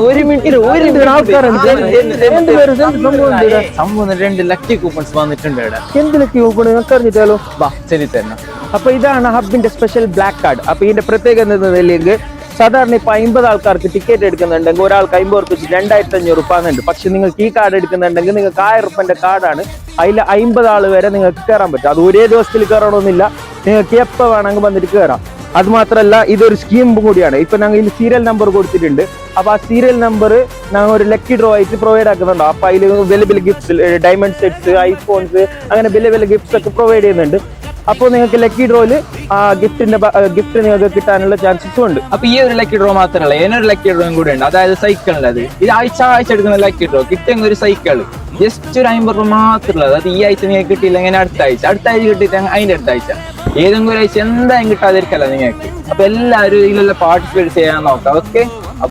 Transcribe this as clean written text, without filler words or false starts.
ഒരു മിനിറ്റ് സംഭവം 2 lucky coupons വന്നിട്ടുണ്ട് ഇവിടെ. എന്ത് ലക്കി കൂപ്പൺ അറിഞ്ഞിട്ടാലോ? വാ ശരി തന്നെ. അപ്പൊ ഇതാണ് ഹബിന്റെ സ്പെഷ്യൽ ബ്ലാക്ക് കാർഡ്. അപ്പൊ ഇതിന്റെ പ്രത്യേകത എന്താണെങ്കിൽ സാധാരണ ഇപ്പൊ 50 ആൾക്കാർക്ക് ടിക്കറ്റ് എടുക്കുന്നുണ്ടെങ്കിൽ ഒരാൾക്ക് 50 ഉറുപ്പിച്ച് 2500 രൂപ എന്നുണ്ട്. പക്ഷെ നിങ്ങൾക്ക് ഈ കാർഡ് എടുക്കുന്നുണ്ടെങ്കിൽ നിങ്ങൾക്ക് 1000 രൂപന്റെ കാർഡാണ്. അതിൽ 50 ആള് വരെ നിങ്ങൾക്ക് കയറാൻ പറ്റും. അത് ഒരേ ദിവസത്തിൽ കയറണമെന്നില്ല, നിങ്ങൾക്ക് എപ്പോൾ വേണമെങ്കിൽ വന്നിട്ട് കയറാം. അത് മാത്രമല്ല ഇതൊരു സ്കീം കൂടിയാണ്. ഇപ്പൊ ഞങ്ങൾ ഇതിൽ സീരിയൽ നമ്പർ കൊടുത്തിട്ടുണ്ട്. അപ്പൊ ആ സീരിയൽ നമ്പർ ഞങ്ങൾ ഒരു ലക്കി ഡ്രോ ആയിട്ട് പ്രൊവൈഡ് ആക്കുന്നുണ്ടോ. അപ്പൊ അതിൽ വലിയ വലിയ ഗിഫ്റ്റ്സ്, ഡയമണ്ട് സെറ്റ്സ്, ഐഫോൺസ്, അങ്ങനെ വലിയ വലിയ ഗിഫ്റ്റ്സ് ഒക്കെ പ്രൊവൈഡ് ചെയ്യുന്നുണ്ട്. അപ്പോൾ നിങ്ങൾക്ക് ലക്കി ഡ്രോയില് ആ ഗിഫ്റ്റ് നിങ്ങൾക്ക് കിട്ടാനുള്ള ചാൻസസും ഉണ്ട്. അപ്പൊ ഈ ഒരു ലക്കി ഡ്രോ മാത്രമല്ല, ഏനൊരു ലക്കി ഡ്രോയും കൂടെ ഉണ്ട്. അതായത് സൈക്കിളിന്റെ അത് ഇത് ആഴ്ച എടുക്കുന്ന ലക്കി ഡ്രോ കിട്ടിയ ഒരു സൈക്കിൾ ജസ്റ്റ് ഒരു 50 രൂപ മാത്രമുള്ളത്. അത് ഈ ആഴ്ച നിങ്ങൾക്ക് കിട്ടിയില്ല, ഇങ്ങനെ അടുത്ത ആഴ്ച കിട്ടിയിട്ട് അതിന്റെ അടുത്ത ആഴ്ച ഏതെങ്കിലും ഒരു ആഴ്ച എന്തായാലും കിട്ടാതിരിക്കല്ല നിങ്ങൾക്ക്. അപ്പൊ എല്ലാവരും ഇതിലെല്ലാം പാർട്ടിസിപ്പേറ്റ് ചെയ്യാൻ നോക്കാം. ഓക്കെ.